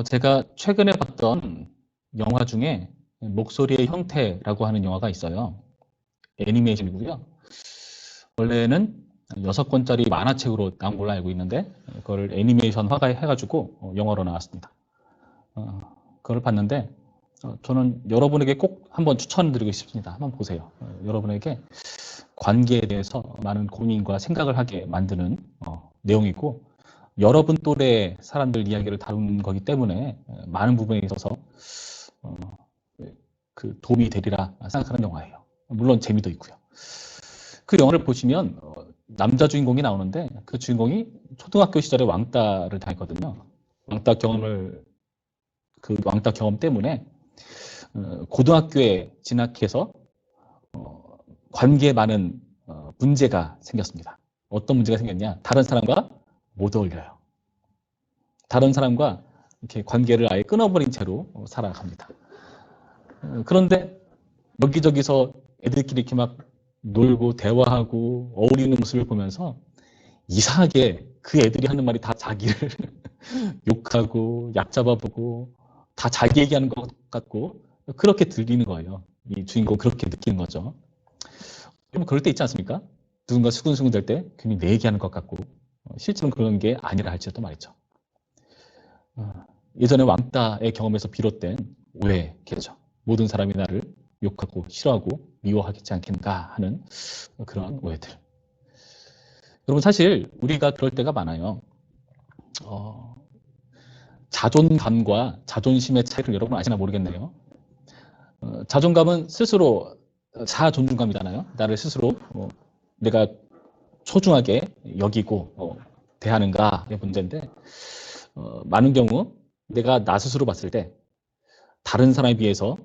제가 최근에 봤던 영화 중에 목소리의 형태라고 하는 영화가 있어요. 애니메이션이고요. 원래는 6권짜리 만화책으로 나온 걸로 알고 있는데 그걸 애니메이션화가 해가지고 영화로 나왔습니다. 그걸 봤는데 저는 여러분에게 꼭 한번 추천드리고 싶습니다. 한번 보세요. 여러분에게 관계에 대해서 많은 고민과 생각을 하게 만드는 내용이고, 여러분 또래 사람들 이야기를 다룬 거기 때문에 많은 부분에 있어서 그 도움이 되리라 생각하는 영화예요. 물론 재미도 있고요. 그 영화를 보시면 남자 주인공이 나오는데 그 주인공이 초등학교 시절에 왕따를 당했거든요. 그 왕따 경험 때문에 고등학교에 진학해서 관계에 많은 문제가 생겼습니다. 어떤 문제가 생겼냐? 다른 사람과 못 어울려요. 다른 사람과 이렇게 관계를 아예 끊어버린 채로 살아갑니다. 그런데 여기저기서 애들끼리 이렇게 막 놀고 대화하고 어울리는 모습을 보면서 이상하게 그 애들이 하는 말이 다 자기를 욕하고 얕잡아보고 다 자기 얘기하는 것 같고 그렇게 들리는 거예요. 이 주인공 그렇게 느끼는 거죠. 여러분 그럴 때 있지 않습니까? 누군가 수근수근 될 때 괜히 내 얘기하는 것 같고 실제로는 그런 게 아니라 할지도 말이죠. 예전에 왕따의 경험에서 비롯된 오해겠죠. 모든 사람이 나를 욕하고 싫어하고 미워하겠지 않겠는가 하는 그런 오해들. 여러분 사실 우리가 그럴 때가 많아요. 자존감과 자존심의 차이를 여러분 아시나 모르겠네요. 자존감은 스스로 자존중감이잖아요. 나를 스스로 내가 소중하게 여기고 대하는가의 문제인데 많은 경우 내가 나 스스로 봤을 때 다른 사람에 비해서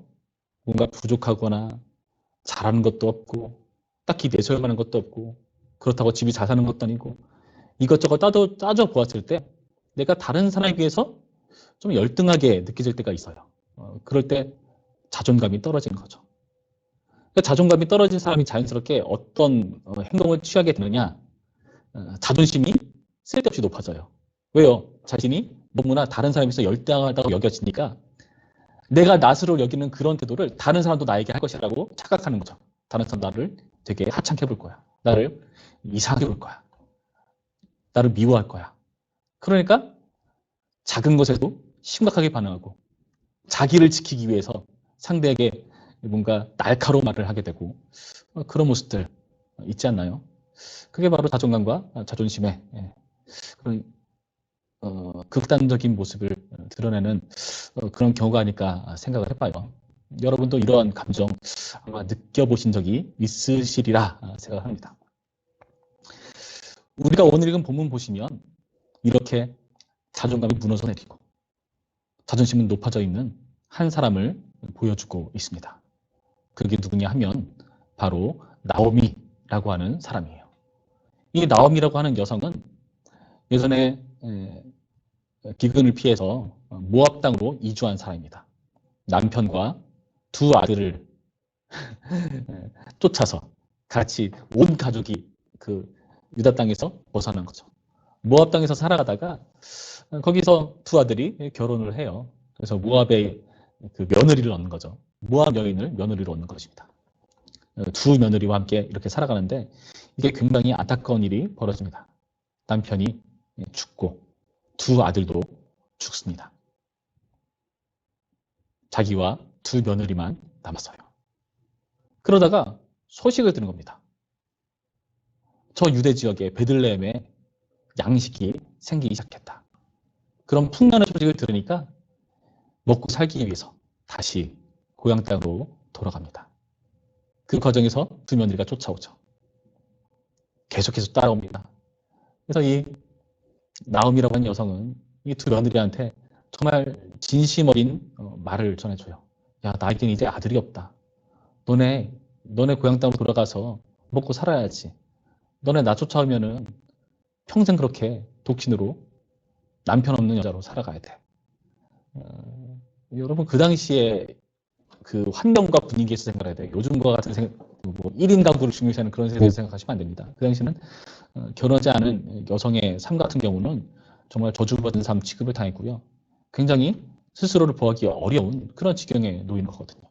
뭔가 부족하거나 잘하는 것도 없고 딱히 내세울 만한 것도 없고 그렇다고 집이 잘 사는 것도 아니고 이것저것 따져 보았을 때 내가 다른 사람에 비해서 좀 열등하게 느껴질 때가 있어요. 그럴 때 자존감이 떨어지는 거죠. 그러니까 자존감이 떨어진 사람이 자연스럽게 어떤 행동을 취하게 되느냐, 자존심이 쓸데없이 높아져요. 왜요? 자신이 너무나 다른 사람에 비해서 열등하다고 여겨지니까 내가 낫으로 여기는 그런 태도를 다른 사람도 나에게 할 것이라고 착각하는 거죠. 다른 사람 나를 되게 하찮게 볼 거야. 나를 이상하게 볼 거야. 나를 미워할 거야. 그러니까 작은 것에도 심각하게 반응하고 자기를 지키기 위해서 상대에게 뭔가 날카로운 말을 하게 되고 그런 모습들 있지 않나요? 그게 바로 자존감과 자존심의 그런 극단적인 모습을 드러내는 그런 경우가 아닐까 생각을 해봐요. 여러분도 이러한 감정 아마 느껴보신 적이 있으시리라 생각합니다. 우리가 오늘 읽은 본문 보시면 이렇게 자존감이 무너져 내리고 자존심은 높아져 있는 한 사람을 보여주고 있습니다. 그게 누구냐 하면 바로 나오미라고 하는 사람이에요. 이 나오미라고 하는 여성은 예전에 기근을 피해서 모압 땅으로 이주한 사람입니다. 남편과 두 아들을 쫓아서 같이 온 가족이 그 유다 땅에서 벗어난 거죠. 모압 땅에서 살아가다가 거기서 두 아들이 결혼을 해요. 그래서 모압의 그 며느리를 얻는 거죠. 모압 여인을 며느리로 얻는 것입니다. 두 며느리와 함께 이렇게 살아가는데 이게 굉장히 안타까운 일이 벌어집니다. 남편이 죽고 두 아들도 죽습니다. 자기와 두 며느리만 남았어요. 그러다가 소식을 듣는 겁니다. 저 유대 지역의 베들레헴에 양식이 생기기 시작했다. 그런 풍년의 소식을 들으니까 먹고 살기 위해서 다시 고향 땅으로 돌아갑니다. 그 과정에서 두 며느리가 쫓아오죠. 계속해서 따라옵니다. 그래서 이 나옴이라고 하는 여성은 이 두 며느리한테 정말 진심 어린 말을 전해줘요. 야, 나에겐 이제 아들이 없다. 너네 고향 땅으로 돌아가서 먹고 살아야지. 너네 나 쫓아오면은 평생 그렇게 독신으로 남편 없는 여자로 살아가야 돼. 여러분 그 당시에 그 환경과 분위기에서 생각해야 돼요. 요즘과 같은 뭐 1인 가구를 중요시하는 그런 세대에서 생각하시면 안 됩니다. 그 당시에는 결혼하지 않은 여성의 삶 같은 경우는 정말 저주받은 삶 취급을 당했고요. 굉장히 스스로를 보호하기 어려운 그런 지경에 놓인 거거든요.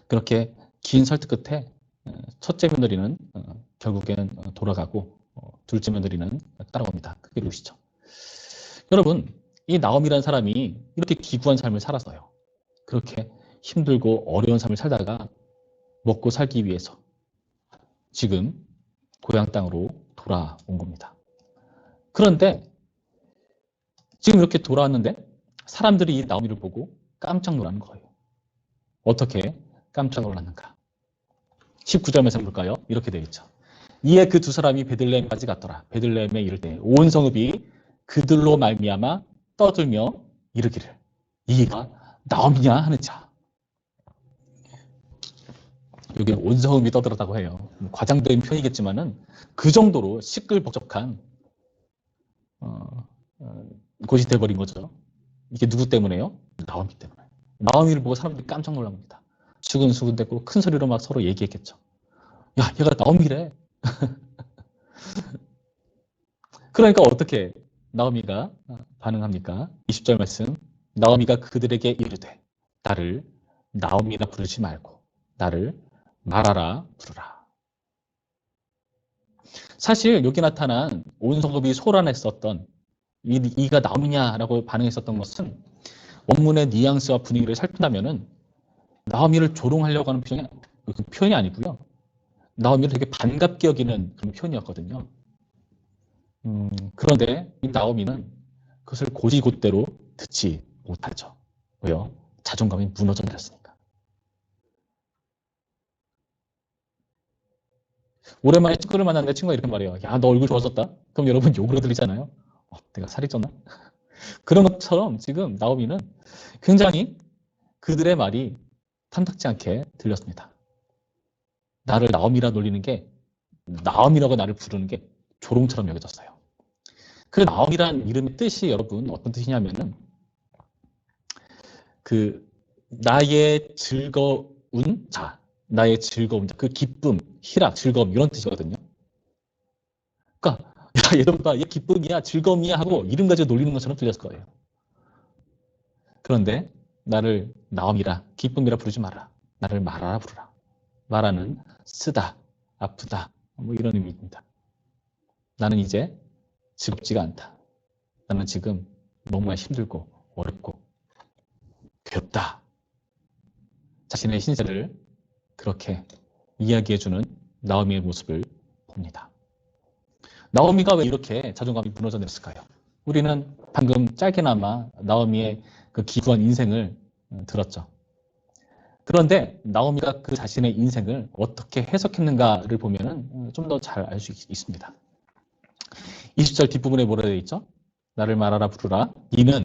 그렇게 긴 설득 끝에 첫째 며느리는 결국에는 돌아가고 둘째 며느리는 따라옵니다. 그게 루시죠. 여러분, 이 나옴이라는 사람이 이렇게 기구한 삶을 살았어요. 그렇게 힘들고 어려운 삶을 살다가 먹고 살기 위해서 지금 고향 땅으로 돌아온 겁니다. 그런데 지금 이렇게 돌아왔는데 사람들이 이 나오미를 보고 깜짝 놀라는 거예요. 어떻게 깜짝 놀랐는가? 19절 말씀 볼까요? 이렇게 되어 있죠. 이에 그 두 사람이 베들레헴까지 갔더라. 베들레헴에 이를 때 온 성읍이 그들로 말미암아 떠들며 이르기를 이가 나오미냐 하는 자. 여기 온 성읍이 떠들었다고 해요. 과장된 표현이겠지만은 그 정도로 시끌벅적한 곳이 돼버린 거죠. 이게 누구 때문에요? 나오미 때문에. 나오미를 보고 사람들이 깜짝 놀랍니다. 수근수근대고 큰 소리로 막 서로 얘기했겠죠. 야, 얘가 나오미래. 그러니까 어떻게 나오미가 반응합니까? 20절 말씀. 나오미가 그들에게 이르되 나를 나오미라 부르지 말고 나를 마라라 부르라. 사실 여기 나타난 온 성읍이 소란했었던 이가 나오미냐라고 반응했었던 것은 원문의 뉘앙스와 분위기를 살핀다면은 나오미를 조롱하려고 하는 표현이 아니고요. 나오미를 되게 반갑게 여기는 그런 표현이었거든요. 그런데 이 나오미는 그것을 곧이곧대로 듣지 못하죠. 왜요? 자존감이 무너져 내렸으니까. 오랜만에 친구를 만났는데 친구가 이렇게 말해요. 야, 너 얼굴 좋아졌다? 그럼 여러분 욕으로 들리잖아요. 내가 살이 쪘나? 그런 것처럼 지금 나오미는 굉장히 그들의 말이 탐탁지 않게 들렸습니다. 나를 나오미라 놀리는 게 나오미라고 나를 부르는 게 조롱처럼 여겨졌어요. 그 나오미라는 이름의 뜻이 여러분 어떤 뜻이냐면은 그 나의 즐거운 자, 나의 즐거운 자, 그 기쁨, 희락, 즐거움 이런 뜻이거든요. 그러니까 야, 얘도 봐, 얘 기쁨이야, 즐거움이야 하고 이름 가지고 놀리는 것처럼 들렸을 거예요. 그런데 나를 나옴이라, 기쁨이라 부르지 마라. 나를 마라라 부르라. 마라는 쓰다, 아프다, 뭐 이런 의미입니다. 나는 이제 즐겁지가 않다. 나는 지금 너무나 힘들고 어렵고 괴롭다. 자신의 신세를 그렇게 이야기해주는 나오미의 모습을 봅니다. 나오미가 왜 이렇게 자존감이 무너져 내렸을까요? 우리는 방금 짧게나마 나오미의 그 기구한 인생을 들었죠. 그런데 나오미가 그 자신의 인생을 어떻게 해석했는가를 보면 좀 더 잘 알 수 있습니다. 20절 뒷부분에 뭐라 되어 있죠? 나를 말하라 부르라. 이는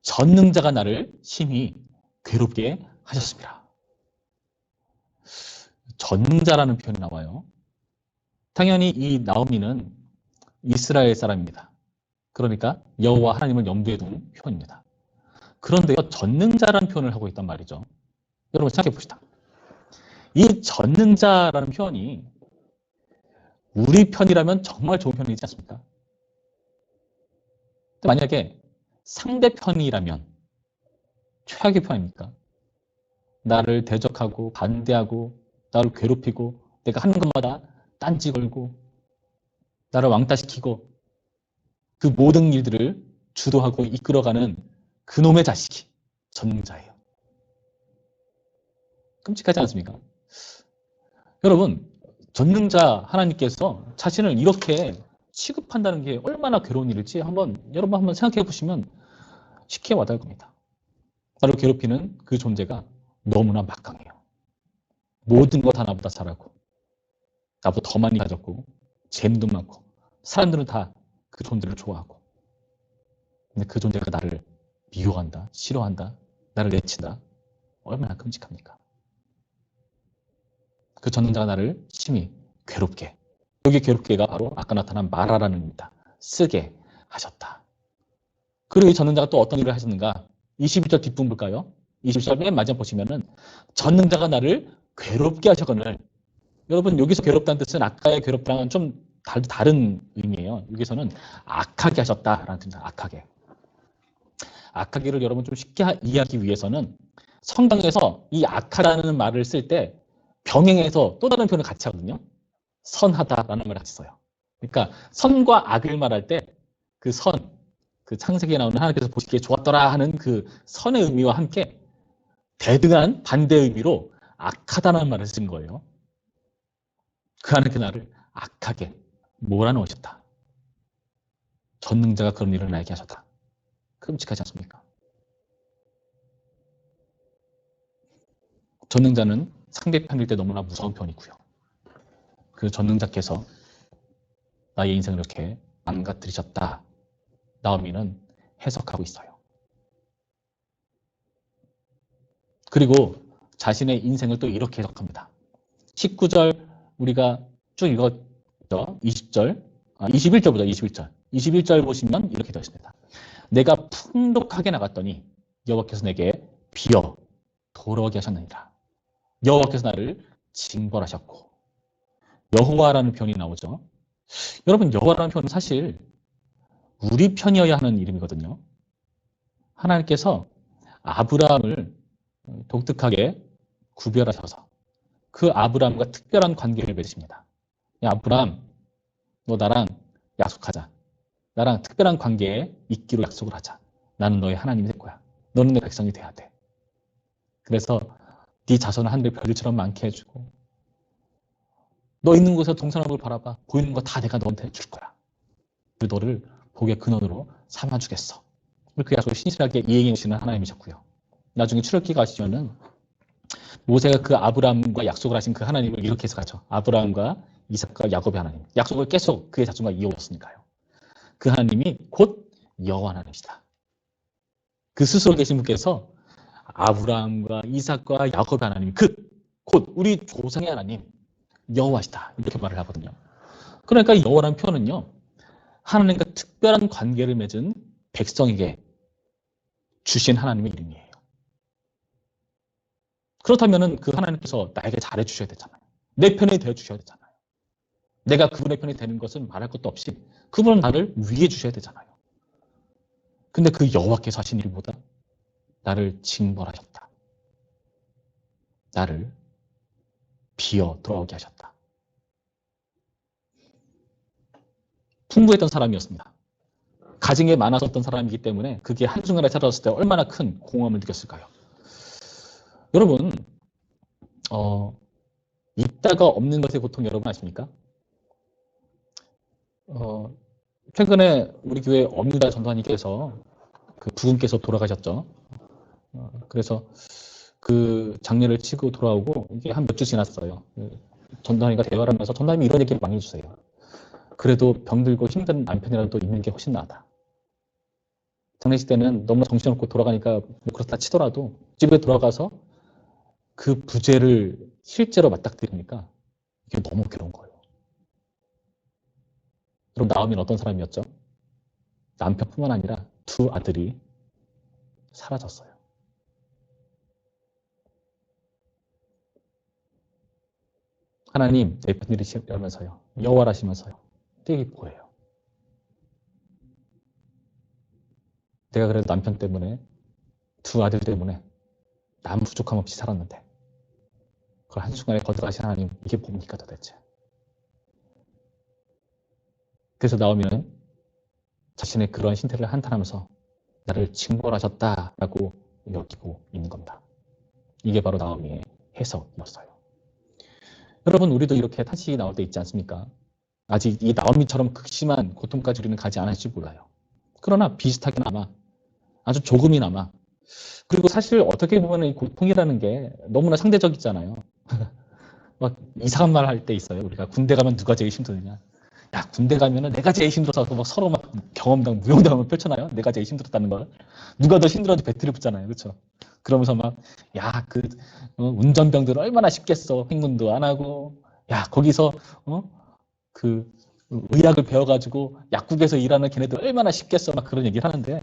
전능자가 나를 심히 괴롭게 하셨습니다. 전능자라는 표현이 나와요. 당연히 이 나오미는 이스라엘 사람입니다. 그러니까 여호와 하나님을 염두에 둔 표현입니다. 그런데요, 전능자라는 표현을 하고 있단 말이죠. 여러분 생각해 봅시다. 이 전능자라는 표현이 우리 편이라면 정말 좋은 표현이지 않습니까? 만약에 상대편이라면 최악의 표현입니까? 나를 대적하고 반대하고 나를 괴롭히고 내가 하는 것마다 딴지 걸고 나를 왕따시키고 그 모든 일들을 주도하고 이끌어가는 그놈의 자식이 전능자예요. 끔찍하지 않습니까? 여러분, 전능자 하나님께서 자신을 이렇게 취급한다는 게 얼마나 괴로운 일일지 여러분 한번 생각해 보시면 쉽게 와닿을 겁니다. 나를 괴롭히는 그 존재가 너무나 막강해요. 모든 거 다 나보다 잘하고 나보다 더 많이 가졌고 재능도 많고 사람들은 다 그 존재를 좋아하고 근데 그 존재가 나를 미워한다, 싫어한다, 나를 내친다. 얼마나 끔찍합니까? 그 전능자가 나를 심히 괴롭게, 여기 괴롭게가 바로 아까 나타난 마라라는 의미입니다. 쓰게 하셨다. 그리고 이 전능자가 또 어떤 일을 하셨는가? 21절 뒷부분 볼까요? 21절 맨 마지막 보시면은 전능자가 나를 괴롭게 하셨거늘. 여러분 여기서 괴롭다는 뜻은 아까의 괴롭다랑은 좀 다른 의미예요. 여기서는 악하게 하셨다라는 뜻입니다. 악하게. 악하기를 여러분 좀 쉽게 이해하기 위해서는 성경에서 이 악하다는 말을 쓸 때 병행해서 또 다른 표현을 같이 하거든요. 선하다라는 걸 같이 써요. 그러니까 선과 악을 말할 때 그 선, 그 창세기에 나오는 하나님께서 보시기에 좋았더라 하는 그 선의 의미와 함께 대등한 반대 의미로 악하다는 말을 쓴 거예요. 그 하나님께 나를 악하게 몰아넣으셨다. 전능자가 그런 일을 나에게 하셨다. 끔찍하지 않습니까? 전능자는 상대편일 때 너무나 무서운 편이고요. 그 전능자께서 나의 인생을 이렇게 망가뜨리셨다. 나오미는 해석하고 있어요. 그리고 자신의 인생을 또 이렇게 해석합니다. 19절 우리가 쭉 읽었죠. 20절, 21절 보자. 21절. 21절 보시면 이렇게 되어 있습니다. 내가 풍족하게 나갔더니 여호와께서 내게 비어 돌아오게 하셨느니라. 여호와께서 나를 징벌하셨고, 여호와라는 표현이 나오죠. 여러분, 여호와라는 표현은 사실 우리 편이어야 하는 이름이거든요. 하나님께서 아브라함을 독특하게 구별하셔서 그 아브라함과 특별한 관계를 맺으십니다. 야, 아브라함, 너 나랑 약속하자. 나랑 특별한 관계에 있기로 약속을 하자. 나는 너의 하나님이 될 거야. 너는 내 백성이 돼야 돼. 그래서 네 자손을 하늘의 별들처럼 많게 해주고, 너 있는 곳에서 동서남북을 바라봐. 보이는 거 다 내가 너한테 줄 거야. 그리고 너를 복의 근원으로 삼아주겠어. 그 약속을 신실하게 이행해 주시는 하나님이셨고요. 나중에 출애굽기 가시면은 모세가 그 아브라함과 약속을 하신 그 하나님을 이렇게 해석하죠. 아브라함과 이삭과 야곱의 하나님. 약속을 계속 그의 자손과 이어왔으니까요. 그 하나님이 곧 여호와 하나님이시다. 그 스스로 계신 분께서 아브라함과 이삭과 야곱의 하나님, 곧 우리 조상의 하나님, 여호와시다. 이렇게 말을 하거든요. 그러니까 여호와라는 표현은요, 하나님과 특별한 관계를 맺은 백성에게 주신 하나님의 이름이에요. 그렇다면 그 하나님께서 나에게 잘해 주셔야 되잖아요. 내 편이 되어 주셔야 되잖아요. 내가 그분의 편이 되는 것은 말할 것도 없이 그분은 나를 위해 주셔야 되잖아요. 근데 그 여호와께서 하신 일보다 나를 징벌하셨다. 나를 비어 돌아오게 하셨다. 풍부했던 사람이었습니다. 가진 게 많았었던 사람이기 때문에 그게 한순간에 찾아왔을 때 얼마나 큰 공허함을 느꼈을까요? 여러분, 있다가 없는 것의 고통 여러분 아십니까? 최근에 우리 교회 엄유다 전도사님께서 그 부군께서 돌아가셨죠. 그래서 그 장례를 치고 돌아오고 이게 한 몇 주 지났어요. 전도사님과 대화를 하면서 전도사님이 이런 얘기를 많이 해주세요. 그래도 병들고 힘든 남편이라도 있는 게 훨씬 나다. 장례식 때는 너무 정신없고 돌아가니까 뭐 그렇다 치더라도 집에 돌아가서 그 부재를 실제로 맞닥뜨리니까 이게 너무 괴로운 거예요. 그럼 나오미는 어떤 사람이었죠? 남편뿐만 아니라 두 아들이 사라졌어요. 하나님 내 편이시면서요. 여호와라시면서요. 이게 뭐예요? 내가 그래도 남편 때문에 두 아들 때문에 남 부족함 없이 살았는데 그걸 한순간에 거절하신 하나님 이게 뭡니까 도대체? 그래서 나오면 자신의 그런 신태를 한탄하면서 나를 징벌하셨다라고 여기고 있는 겁니다. 이게 바로 나오미의 해석이었어요. 여러분 우리도 이렇게 탄식이 나올 때 있지 않습니까? 아직 이 나오미처럼 극심한 고통까지 우리는 가지 않을지 몰라요. 그러나 비슷하게나마 아주 조금이나마 그리고 사실 어떻게 보면 이 고통이라는 게 너무나 상대적이잖아요. 막 이상한 말 할 때 있어요. 우리가 군대 가면 누가 제일 힘드느냐. 야 군대 가면은 내가 제일 힘들어서 막 서로 막 경험담, 무용담을 펼쳐놔요. 내가 제일 힘들었다는 걸. 누가 더 힘들어도 배틀을 붙잖아요. 그렇죠? 그러면서 막 야 그 운전병들 얼마나 쉽겠어. 행군도 안 하고 야 거기서 그 의학을 배워가지고 약국에서 일하는 걔네들 얼마나 쉽겠어. 막 그런 얘기를 하는데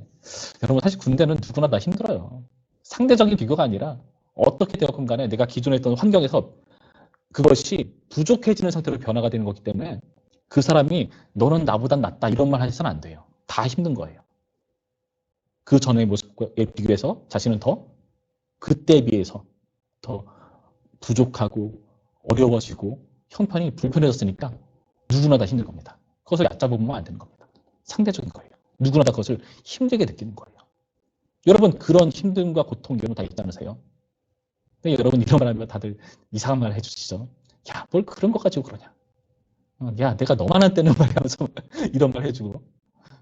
여러분 사실 군대는 누구나 다 힘들어요. 상대적인 비교가 아니라 어떻게 되었건 간에 내가 기존에 있던 환경에서 그것이 부족해지는 상태로 변화가 되는 거기 때문에 그 사람이 너는 나보단 낫다 이런 말 하셔서는 안 돼요. 다 힘든 거예요. 그 전의 모습에 비교해서 자신은 더 그때에 비해서 더 부족하고 어려워지고 형편이 불편해졌으니까 누구나 다 힘든 겁니다. 그것을 얕잡으면 안 되는 겁니다. 상대적인 거예요. 누구나 다 그것을 힘들게 느끼는 거예요. 여러분 그런 힘듦과 고통 경우 다 있지 않으세요? 근데 여러분 이런 말 하면 다들 이상한 말 해주시죠. 야, 뭘 그런 거 가지고 그러냐. 야, 내가 너만 한 때는 말이면서 이런 말 해주고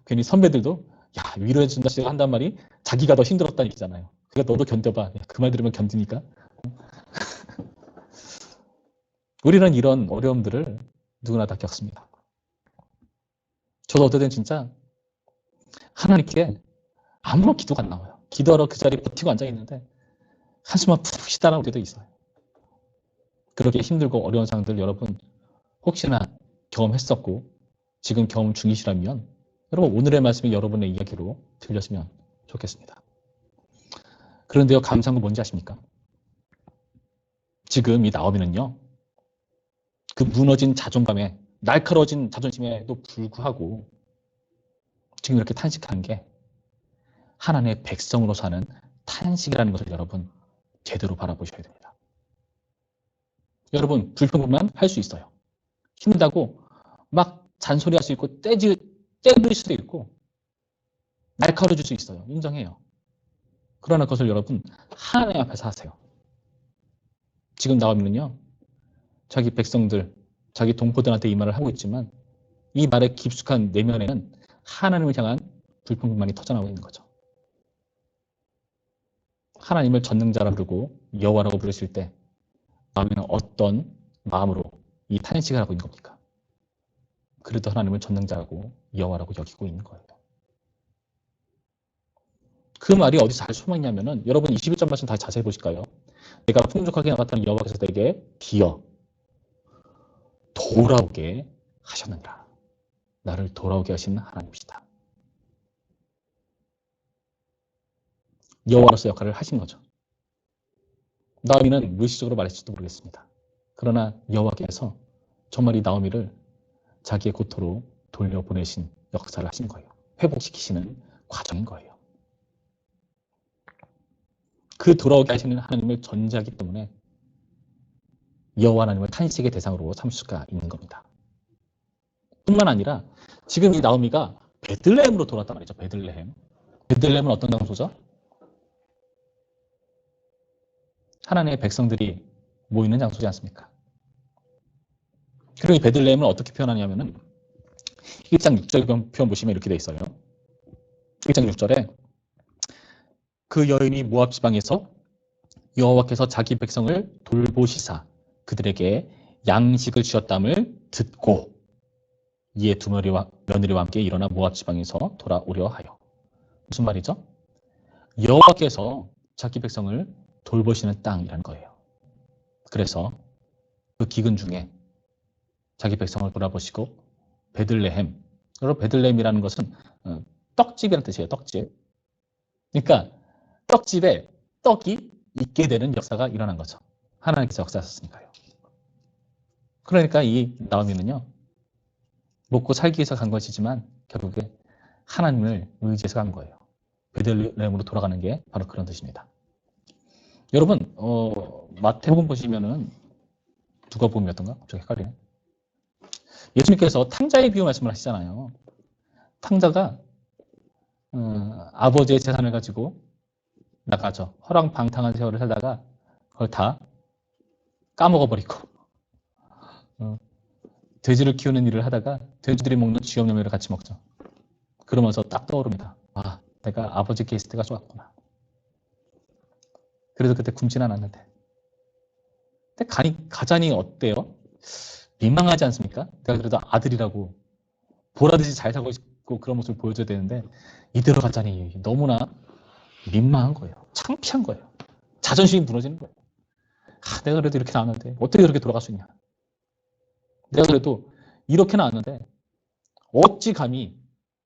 괜히 선배들도 야, 위로해준다 시고 한단 말이 자기가 더 힘들었다는 얘기잖아요. 그러니까 너도 견뎌봐. 그 말 들으면 견디니까. 우리는 이런 어려움들을 누구나 다 겪습니다. 저도 어떨 땐 진짜 하나님께 아무런 기도가 안 나와요. 기도하러 그 자리에 버티고 앉아있는데 한숨만 푹 쉬다라는 때도 있어요. 그렇게 힘들고 어려운 상황들 여러분 혹시나 경험했었고 지금 경험 중이시라면 여러분 오늘의 말씀이 여러분의 이야기로 들렸으면 좋겠습니다. 그런데요, 감사한 건 뭔지 아십니까? 지금 이 나오미는요, 그 무너진 자존감에 날카로워진 자존심에도 불구하고 지금 이렇게 탄식하는 게 하나님의 백성으로 사는 탄식이라는 것을 여러분 제대로 바라보셔야 됩니다. 여러분 불평불만 할 수 있어요. 힘들다고 막 잔소리할 수 있고 떼부릴 수도 있고 날카로워질 수 있어요. 인정해요. 그러나 그것을 여러분 하나님 앞에서 하세요. 지금 나오면요, 자기 백성들, 자기 동포들한테 이 말을 하고 있지만 이 말의 깊숙한 내면에는 하나님을 향한 불평불만이 터져나오고 있는 거죠. 하나님을 전능자라 부르고 여호와라고 부르실 때 나오미는 어떤 마음으로 이 탄식을 하고 있는 겁니까? 그래도 하나님을 전능자라고 여호와라고 여기고 있는 거예요. 그 말이 어디서 잘 숨어있냐면은 여러분 21절 말씀 다시 자세히 보실까요? 내가 풍족하게 나갔다는 여호와께서 내게 기어 돌아오게 하셨느니라. 나를 돌아오게 하시는 하나님이시다. 여호와로서 역할을 하신 거죠. 나오미는 무의식적으로 말했을지도 모르겠습니다. 그러나 여호와께서 정말 이 나오미를 자기의 고토로 돌려보내신 역사를 하신 거예요. 회복시키시는 과정인 거예요. 그 돌아오게 하시는 하나님을 전제하기 때문에 여호와 하나님을 탄식의 대상으로 삼을 수가 있는 겁니다. 뿐만 아니라 지금 이 나오미가 베들레헴으로 돌아왔단 말이죠. 베들레헴. 베들레헴은 어떤 장소죠? 하나님의 백성들이 모이는 장소지 않습니까? 그리고 이 베들레헴을 어떻게 표현하냐면은 1장 6절 표현 보시면 이렇게 돼 있어요. 1장 6절에 그 여인이 모압 지방에서 여호와께서 자기 백성을 돌보시사 그들에게 양식을 주었담을 듣고 이에 두 며느리와 함께 일어나 모압 지방에서 돌아오려 하여. 무슨 말이죠? 여호와께서 자기 백성을 돌보시는 땅이라는 거예요. 그래서 그 기근 중에 자기 백성을 돌아보시고 베들레헴. 여러분 베들레헴이라는 것은 떡집이라는 뜻이에요. 떡집. 그러니까 떡집에 떡이 있게 되는 역사가 일어난 거죠. 하나님께서 역사하셨으니까요. 그러니까 이 나오미는요, 먹고 살기 위해서 간 것이지만 결국에 하나님을 의지해서 간 거예요. 베들레헴으로 돌아가는 게 바로 그런 뜻입니다. 여러분 마태복음 보시면은 누가복음이었던가? 갑자기 헷갈리네. 예수님께서 탕자의 비유 말씀을 하시잖아요. 탕자가 아버지의 재산을 가지고 나가죠. 허랑방탕한 세월을 살다가 그걸 다 까먹어버리고 돼지를 키우는 일을 하다가 돼지들이 먹는 쥐염염이를 같이 먹죠. 그러면서 딱 떠오릅니다. 아, 내가 아버지께 있을 때가 좋았구나. 그래서 그때 굶진 않았는데. 근데 가자니 어때요? 민망하지 않습니까? 내가 그래도 아들이라고 보라듯이 잘 살고 있고 그런 모습을 보여줘야 되는데 이대로 가자니 너무나 민망한 거예요. 창피한 거예요. 자존심이 무너지는 거예요. 내가 그래도 이렇게 나왔는데 어떻게 그렇게 돌아갈 수 있냐. 내가 그래도 이렇게 나왔는데 어찌 감히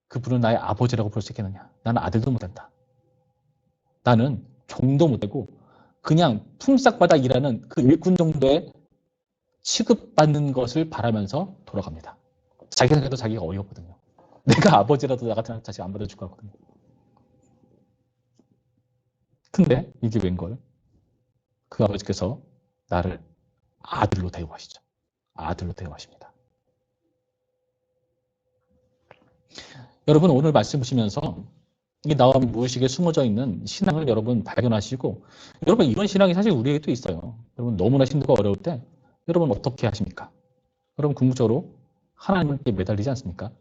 그분을 나의 아버지라고 볼 수 있겠느냐. 나는 아들도 못된다. 나는 종도 못되고 그냥 품삯받아 일하는 그 일꾼 정도의 취급받는 것을 바라면서 돌아갑니다. 자기 생각에도 자기가 어이없거든요. 내가 아버지라도 나 같은 자식 안 받아줄 것 같거든요. 근데 이게 웬걸? 그 아버지께서 나를 아들로 대우하시죠. 아들로 대우하십니다. 여러분 오늘 말씀 보시면서 이 나와 무의식에 숨어져 있는 신앙을 여러분 발견하시고 여러분 이런 신앙이 사실 우리에게도 있어요. 여러분 너무나 힘들고 어려울 때 여러분 어떻게 하십니까? 여러분 궁극적으로 하나님께 매달리지 않습니까?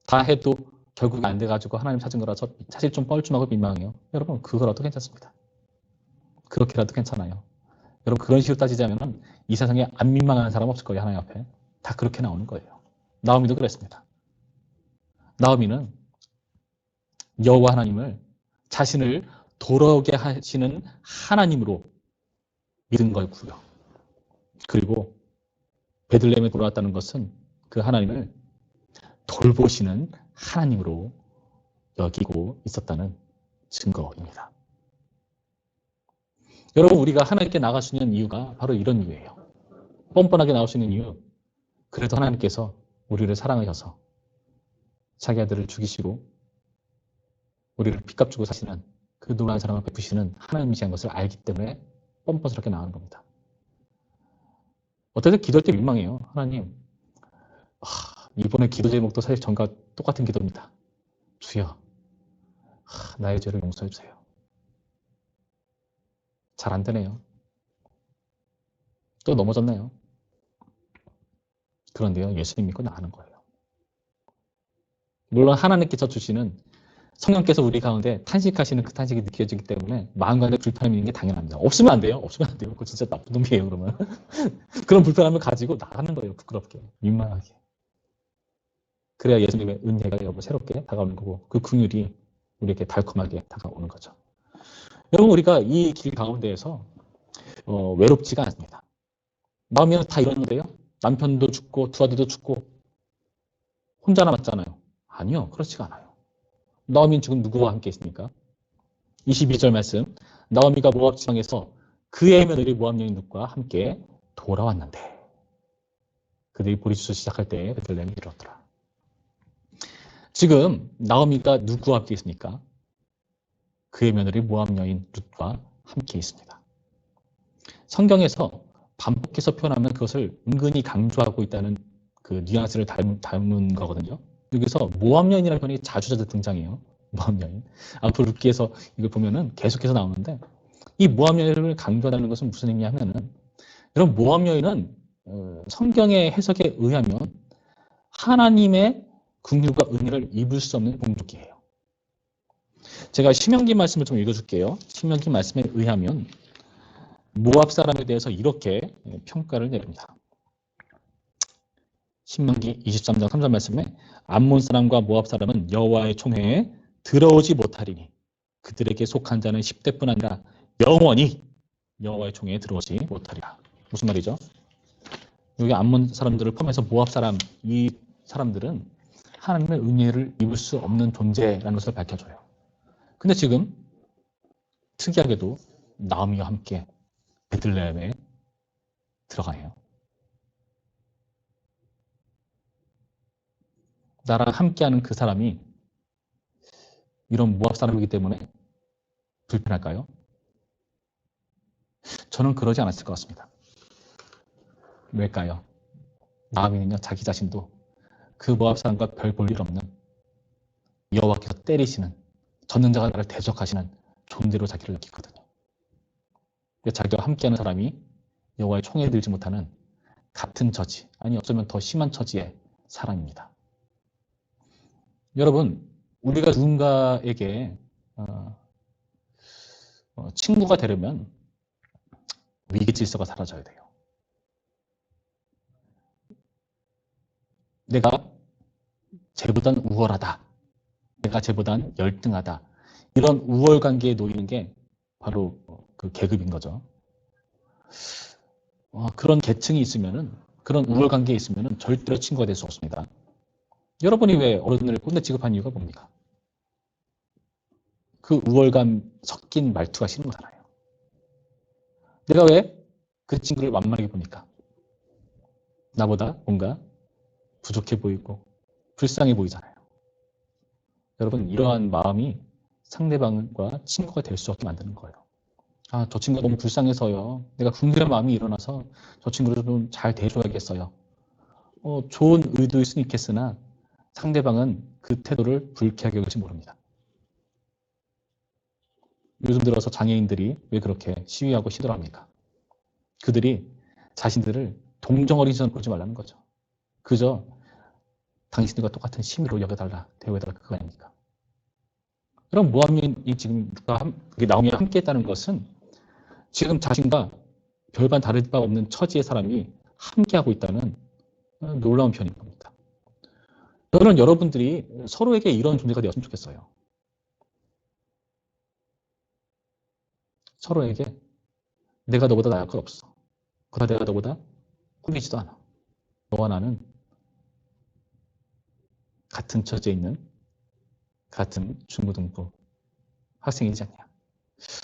다 해도 결국 안 돼가지고 하나님 찾은 거라서 사실 좀 뻘쭘하고 민망해요. 여러분 그거라도 괜찮습니다. 그렇게라도 괜찮아요. 여러분 그런 식으로 따지자면 이 세상에 안 민망한 사람 없을 거예요. 하나님 앞에. 다 그렇게 나오는 거예요. 나오미도 그랬습니다. 나오미는 여호와 하나님을 자신을 돌아오게 하시는 하나님으로 믿은 거였고요. 그리고 베들레헴에 돌아왔다는 것은 그 하나님을 돌보시는 하나님으로 여기고 있었다는 증거입니다. 여러분 우리가 하나님께 나갈 수 있는 이유가 바로 이런 이유예요. 뻔뻔하게 나올 수 있는 이유. 그래도 하나님께서 우리를 사랑하셔서 자기 아들을 죽이시고 우리를 빚값 주고 사시는 그 놀라운 사랑을 베푸시는 하나님이시라는 것을 알기 때문에 뻔뻔스럽게 나가는 겁니다. 어떨 때 기도할 때 민망해요. 하나님, 이번에 기도 제목도 사실 전과 똑같은 기도입니다. 주여, 나의 죄를 용서해 주세요. 잘 안 되네요. 또 넘어졌네요. 그런데요, 예수님 믿고 나가는 거예요. 물론 하나님께서 주시는 성령께서 우리 가운데 탄식하시는 그 탄식이 느껴지기 때문에 마음가운데 불편함이 있는 게 당연합니다. 없으면 안 돼요. 없으면 안 돼요. 그거 진짜 나쁜 놈이에요, 그러면. 그런 불편함을 가지고 나가는 거예요. 부끄럽게, 민망하게. 그래야 예수님의 은혜가 여러분 새롭게 다가오는 거고 그 긍휼이 우리에게 달콤하게 다가오는 거죠. 여러분 우리가 이 길 가운데에서 외롭지가 않습니다. 마음이 다 이뤘는데요. 남편도 죽고 두 아들도 죽고 혼자 남았잖아요. 아니요. 그렇지가 않아요. 나오미는 지금 누구와 함께 있습니까? 22절 말씀. 나오미가 모압 지방에서 그의 며느리 모압 여인 룻과 함께 돌아왔는데 그들이 보리수술 시작할 때 베들레헴에 이르렀더라. 지금 나오미가 누구와 함께 있습니까? 그의 며느리 모압 여인 룻과 함께 있습니다. 성경에서 반복해서 표현하면 그것을 은근히 강조하고 있다는 그 뉘앙스를 닮은 거거든요. 여기서 모압 여인이라는 표현이 자주 등장해요. 모압 여인. 앞으로 룻기에서 이걸 보면은 계속해서 나오는데 이 모압 여인을 강조하는 것은 무슨 의미냐면은 여러분 모압 여인은 성경의 해석에 의하면 하나님의 긍휼과 은혜를 입을 수 없는 공주이에요. 제가 신명기 말씀을 좀 읽어줄게요. 신명기 말씀에 의하면 모압 사람에 대해서 이렇게 평가를 내립니다. 신명기 23장 3절 말씀에 암몬 사람과 모압 사람은 여호와의 총회에 들어오지 못하리니 그들에게 속한 자는 10대뿐 아니라 영원히 여호와의 총회에 들어오지 못하리라. 무슨 말이죠? 여기 암몬 사람들을 포함해서 모압 사람, 이 사람들은 하나님의 은혜를 입을 수 없는 존재라는 것을 밝혀줘요. 근데 지금 특이하게도 나오미와 함께 베들레헴에 들어가요. 나랑 함께하는 그 사람이 이런 모압 사람이기 때문에 불편할까요? 저는 그러지 않았을 것 같습니다. 왜일까요? 나오미는요 자기 자신도 그 모압 사람과 별 볼 일 없는 여호와께서 때리시는 전능자가 나를 대적하시는 존재로 자기를 느끼거든요. 자기와 함께하는 사람이 여호와의 총에 들지 못하는 같은 처지, 아니 어쩌면 더 심한 처지의 사람입니다. 여러분, 우리가 누군가에게 친구가 되려면 위계 질서가 사라져야 돼요. 내가 쟤보단 우월하다. 내가 쟤보단 열등하다. 이런 우월 관계에 놓이는 게 바로 그 계급인 거죠. 그런 계층이 있으면은, 그런 우월 관계에 있으면은 절대로 친구가 될 수 없습니다. 여러분이 왜 어른을 꼰대 취급한 이유가 뭡니까? 그 우월감 섞인 말투가 싫은 거잖아요. 내가 왜 그 친구를 만만하게 보니까? 나보다 뭔가 부족해 보이고 불쌍해 보이잖아요. 여러분 이러한 마음이 상대방과 친구가 될 수 없게 만드는 거예요. 아, 저 친구가 너무 불쌍해서요. 내가 궁금한 마음이 일어나서 저 친구를 좀 잘 대해줘야겠어요. 좋은 의도일 수는 있겠으나 상대방은 그 태도를 불쾌하게 여길지 모릅니다. 요즘 들어서 장애인들이 왜 그렇게 시위하고 시들합니까? 그들이 자신들을 동정어린 시선으로 보지 말라는 거죠. 그저 당신들과 똑같은 심의로 여겨달라, 대우해달라, 그거 아닙니까? 그럼 모함이 지금 나오미 함께 했다는 것은 지금 자신과 별반 다를 바 없는 처지의 사람이 함께하고 있다는 놀라운 편인 겁니다. 저는 여러분들이 서로에게 이런 존재가 되었으면 좋겠어요. 서로에게 내가 너보다 나을 것 없어. 그러나 내가 너보다 꿀리지도 않아. 너와 나는 같은 처지에 있는 같은 중고등부 학생이지 않냐.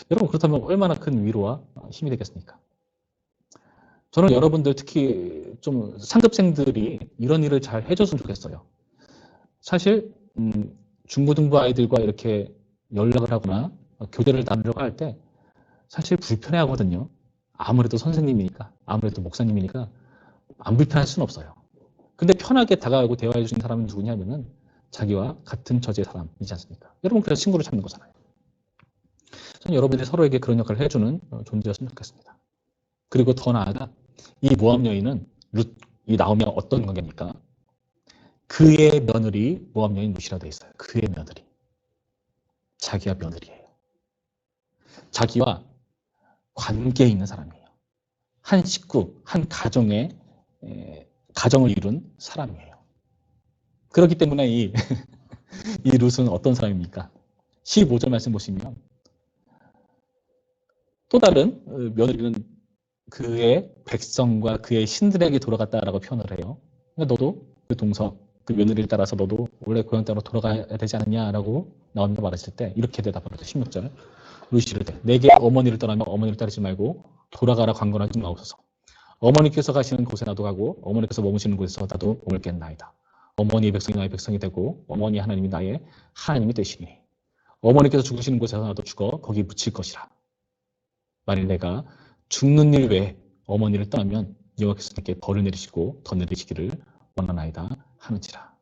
여러분 그렇다면 얼마나 큰 위로와 힘이 되겠습니까? 저는 여러분들 특히 좀 상급생들이 이런 일을 잘 해줬으면 좋겠어요. 사실 중고등부 아이들과 이렇게 연락을 하거나 교대를 나누려고 할 때 사실 불편해 하거든요. 아무래도 선생님이니까, 아무래도 목사님이니까 안 불편할 수는 없어요. 근데 편하게 다가가고 대화해 주는 사람은 누구냐면은 자기와 같은 처지의 사람이지 않습니까? 여러분 그래서 친구를 찾는 거잖아요. 저는 여러분들이 서로에게 그런 역할을 해주는 존재였으면 좋겠습니다. 그리고 더 나아가 이 모함 여인은 이 나오미와 어떤 관계입니까? 그의 며느리 모함 여인 룻이라 되어 있어요. 그의 며느리. 자기가 며느리예요. 자기와 관계에 있는 사람이에요. 한 식구, 한 가정의 가정을 이룬 사람이에요. 그렇기 때문에 이 룻은 어떤 사람입니까? 15절 말씀 보시면 또 다른 며느리는 그의 백성과 그의 신들에게 돌아갔다라고 표현을 해요. 그러니까 너도 그 동서, 그 며느리를 따라서 너도 원래 고향 땅으로 돌아가야 되지 않느냐라고 나오미가 말했을 때 이렇게 대답합니다. 16절. 룻이 이르되 내게 어머니를 떠나면 어머니를 따르지 말고 돌아가라 강권하지 마옵소서. 어머니께서 가시는 곳에 나도 가고 어머니께서 머무시는 곳에서 나도 머물겠나이다. 어머니의 백성이 나의 백성이 되고 어머니 하나님이 나의 하나님이 되시니 어머니께서 죽으시는 곳에서 나도 죽어 거기 묻힐 것이라. 만일 내가 죽는 일 외에 어머니를 떠나면 여호와께서 내게 벌을 내리시고 더 내리시기를 원하나이다 하는지라.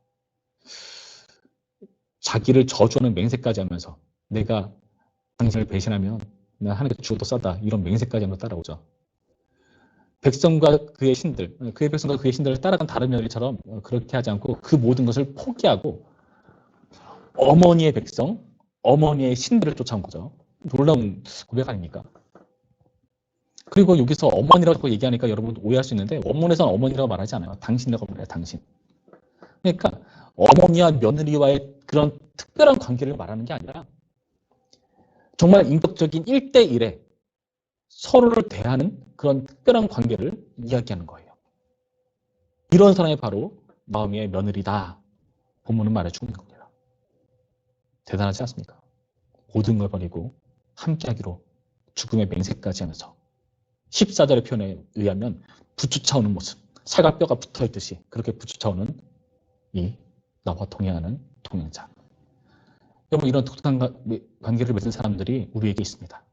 자기를 저주하는 맹세까지 하면서 내가 당신을 배신하면 내가 하나님께 죽어도 싸다 이런 맹세까지 하면서 따라오죠. 백성과 그의 신들, 그의 백성과 그의 신들을 따라간 다른 며느리처럼 그렇게 하지 않고 그 모든 것을 포기하고 어머니의 백성, 어머니의 신들을 쫓아온 거죠. 놀라운 고백 아닙니까? 그리고 여기서 어머니라고 얘기하니까 여러분 오해할 수 있는데 원문에서는 어머니라고 말하지 않아요. 당신이라고 말해요. 당신. 그러니까 어머니와 며느리와의 그런 특별한 관계를 말하는 게 아니라 정말 인격적인 1대1에 서로를 대하는 그런 특별한 관계를 이야기하는 거예요. 이런 사람이 바로 나오미의 며느리다. 본문은 말해주고 있는 겁니다. 대단하지 않습니까? 모든 걸 버리고 함께하기로 죽음의 맹세까지 하면서 14절의 표현에 의하면 부추차오는 모습, 살과 뼈가 붙어있듯이 그렇게 부추차오는 이 나와 동행하는 동행자. 여러분 이런 독특한 관계를 맺은 사람들이 우리에게 있습니다.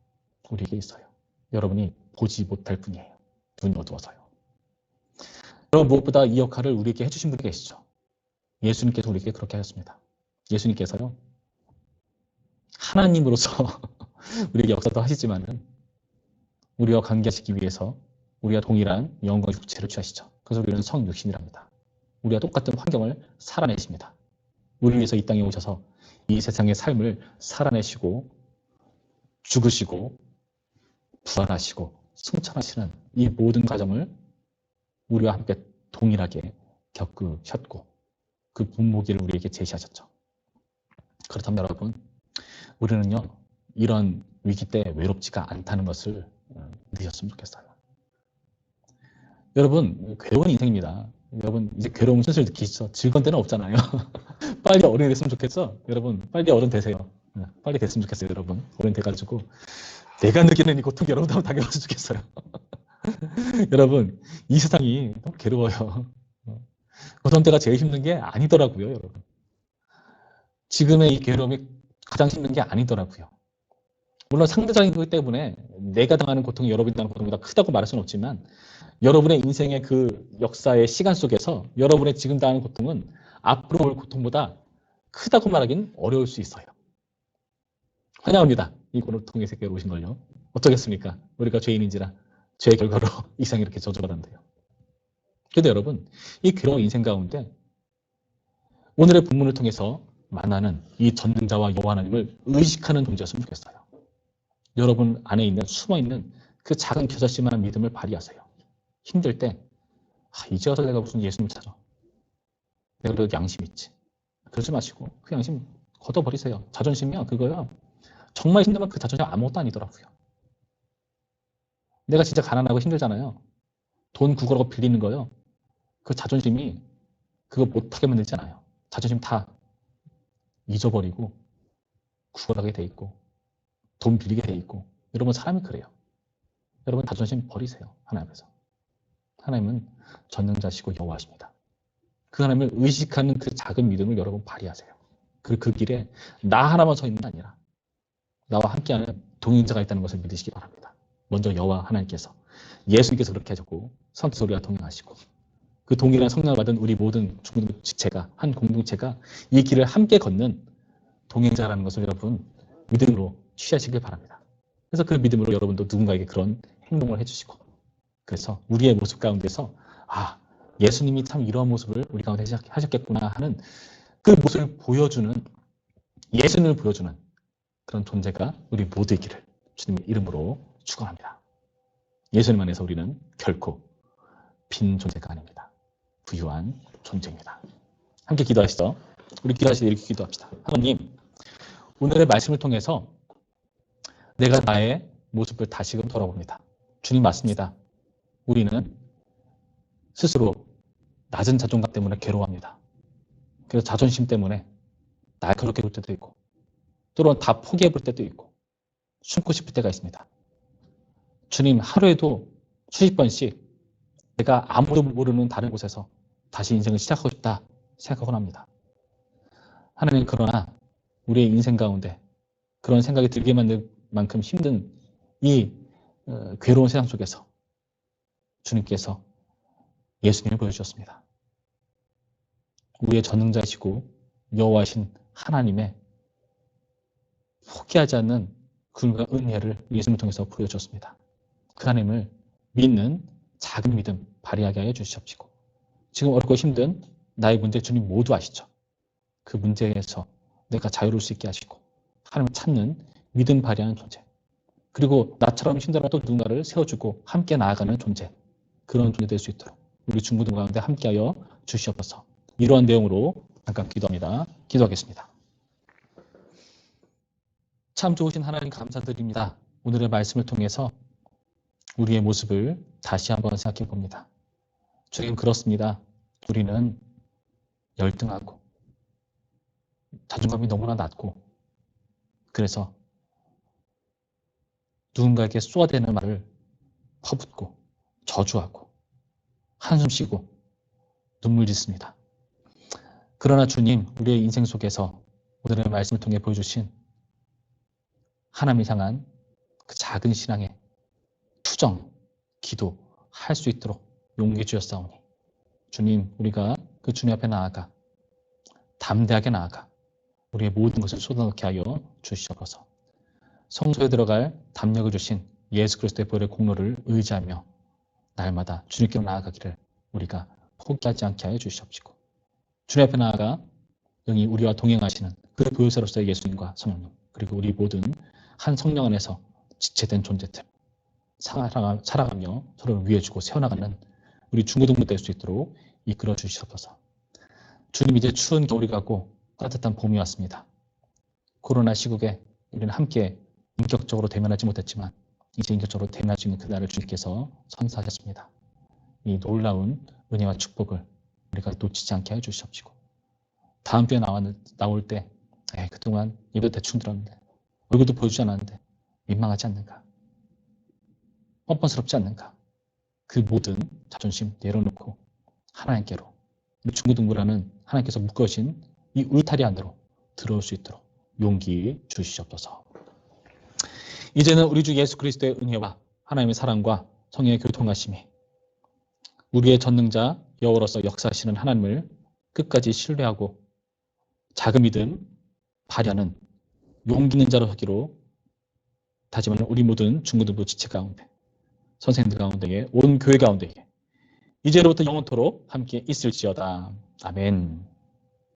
우리에게 있어요. 여러분이 보지 못할 뿐이에요. 눈이 어두워서요. 여러분 무엇보다 이 역할을 우리에게 해주신 분이 계시죠. 예수님께서 우리에게 그렇게 하셨습니다. 예수님께서요. 하나님으로서 우리에게 역사도 하시지만은 우리와 관계하시기 위해서 우리와 동일한 영광의 육체를 취하시죠. 그래서 우리는 성육신이랍니다. 우리와 똑같은 환경을 살아내십니다. 우리 위해서 이 땅에 오셔서 이 세상의 삶을 살아내시고 죽으시고 부활하시고 승천하시는 이 모든 과정을 우리와 함께 동일하게 겪으셨고 그 분모기를 우리에게 제시하셨죠. 그렇다면 여러분 우리는요 이런 위기 때 외롭지가 않다는 것을 믿으셨으면 좋겠어요. 여러분 괴로운 인생입니다. 여러분 이제 괴로움 슬슬 느끼시죠? 즐거운 때는 없잖아요. 빨리 어른이 됐으면 좋겠어. 여러분 빨리 어른 되세요. 빨리 됐으면 좋겠어요. 여러분 어른 돼가지고 내가 느끼는 이 고통 여러분도 한번 당해봤으면 좋겠어요. 여러분 이 세상이 너무 괴로워요. 고통 때가 제일 힘든 게 아니더라고요. 여러분 지금의 이 괴로움이 가장 힘든 게 아니더라고요. 물론 상대적인 거기 때문에 내가 당하는 고통이 여러분이 당하는 고통보다 크다고 말할 수는 없지만 여러분의 인생의 그 역사의 시간 속에서 여러분의 지금 당하는 고통은 앞으로 올 고통보다 크다고 말하기는 어려울 수 있어요. 환영합니다. 이 고통의 세계에 오신 걸요. 어쩌겠습니까? 우리가 죄인인지라 죄의 결과로 이 세상에 이렇게 저주받았는데요. 그런데 여러분, 이 괴로운 인생 가운데 오늘의 본문을 통해서 만나는 이 전능자와 여호와 하나님을 의식하는 존재였으면 좋겠어요. 여러분 안에 있는 숨어있는 그 작은 겨자씨만한 믿음을 발휘하세요. 힘들 때 이제 와서 내가 무슨 예수님 찾아. 내가 그래도 양심 있지. 그러지 마시고 그 양심 걷어버리세요. 자존심이요. 그거요. 정말 힘들면 그 자존심 아무것도 아니더라고요. 내가 진짜 가난하고 힘들잖아요. 돈 구걸하고 빌리는 거요. 그 자존심이 그거 못하게 만들지 않아요. 자존심 다 잊어버리고 구걸하게 돼 있고 돈 빌리게 돼 있고 여러분 사람이 그래요. 여러분 자존심 버리세요. 하나님 앞에서. 하나님은 전능자시고 여호와십니다. 그 하나님을 의식하는 그 작은 믿음을 여러분 발휘하세요. 그리고 그 길에 나 하나만 서 있는 게 아니라 나와 함께하는 동행자가 있다는 것을 믿으시기 바랍니다. 먼저 여호와 하나님께서 예수님께서 그렇게 하셨고 성령께서 우리와 동행하시고 그 동일한 성령을 받은 우리 모든 중공동체가 한 공동체가 이 길을 함께 걷는 동행자라는 것을 여러분 믿음으로 취하시길 바랍니다. 그래서 그 믿음으로 여러분도 누군가에게 그런 행동을 해주시고 그래서 우리의 모습 가운데서 예수님이 참 이러한 모습을 우리 가운데 하셨겠구나 하는 그 모습을 보여주는 예수님을 보여주는 그런 존재가 우리 모두이기를 주님의 이름으로 축원합니다. 예수님 안에서 우리는 결코 빈 존재가 아닙니다. 부유한 존재입니다. 함께 기도하시죠. 우리 기도하실 때 이렇게 기도합시다. 하나님, 오늘의 말씀을 통해서 내가 나의 모습을 다시금 돌아봅니다. 주님 맞습니다. 우리는 스스로 낮은 자존감 때문에 괴로워합니다. 그래서 자존심 때문에 날카롭게 볼 때도 있고 또는 다 포기해 볼 때도 있고 숨고 싶을 때가 있습니다. 주님 하루에도 수십 번씩 내가 아무도 모르는 다른 곳에서 다시 인생을 시작하고 싶다 생각하곤 합니다. 하나님 그러나 우리의 인생 가운데 그런 생각이 들게 만들 만큼 힘든 이 괴로운 세상 속에서 주님께서 예수님을 보여주셨습니다. 우리의 전능자시고 여호와신 하나님의 포기하지 않는 굴과 은혜를 예수님을 통해서 보여주셨습니다. 그 하나님을 믿는 작은 믿음 발휘하게 하여 주시옵시고 지금 어렵고 힘든 나의 문제 주님 모두 아시죠? 그 문제에서 내가 자유로울 수 있게 하시고 하나님을 찾는 믿음 발휘하는 존재 그리고 나처럼 힘들어도 누군가를 세워주고 함께 나아가는 존재 그런 존재 될 수 있도록 우리 중고등 가운데 함께하여 주시옵소서. 이러한 내용으로 잠깐 기도합니다. 기도하겠습니다. 참 좋으신 하나님 감사드립니다. 오늘의 말씀을 통해서 우리의 모습을 다시 한번 생각해 봅니다. 주님 그렇습니다. 우리는 열등하고 자존감이 너무나 낮고 그래서 누군가에게 쏘아대는 말을 퍼붓고 저주하고 한숨 쉬고 눈물 짓습니다. 그러나 주님 우리의 인생 속에서 오늘의 말씀을 통해 보여주신 하나님을 향한 그 작은 신앙의 투정, 기도 할 수 있도록 용기 주셨사오니 주님 우리가 그 주님 앞에 나아가 담대하게 나아가 우리의 모든 것을 쏟아넣게 하여 주시옵소서. 성소에 들어갈 담력을 주신 예수 그리스도의 보혈의 공로를 의지하며 날마다 주님께로 나아가기를 우리가 포기하지 않게 하여 주시옵시고 주님 앞에 나아가 영이 우리와 동행하시는 그 보혈사로서의 예수님과 성령님 그리고 우리 모든 한 성령 안에서 지체된 존재들 살아가며 서로를 위해주고 세워나가는 우리 중고등부 될 수 있도록 이끌어 주시옵소서. 주님 이제 추운 겨울이 가고 따뜻한 봄이 왔습니다. 코로나 시국에 우리는 함께 인격적으로 대면하지 못했지만 이제 인격적으로 대면할 수 있는 그날을 주님께서 선사하셨습니다. 이 놀라운 은혜와 축복을 우리가 놓치지 않게 해주시옵시고 다음 주에 나올 때 그동안 예배도 대충 들었는데 얼굴도 보여주지 않았는데 민망하지 않는가 뻔뻔스럽지 않는가 그 모든 자존심 내려놓고 하나님께로 우리 중고등부라는 하나님께서 묶으신 이 울타리 안으로 들어올 수 있도록 용기 주시옵소서. 이제는 우리 주 예수 그리스도의 은혜와 하나님의 사랑과 성령의 교통하심이 우리의 전능자 여호와로서 역사하시는 하나님을 끝까지 신뢰하고 작은 믿음 발현은 용기 있는 자로 하기로 다짐하는 우리 모든 중고등부 지체 가운데 선생님들 가운데에 온 교회 가운데에 이제로부터 영원토록 함께 있을지어다. 아멘.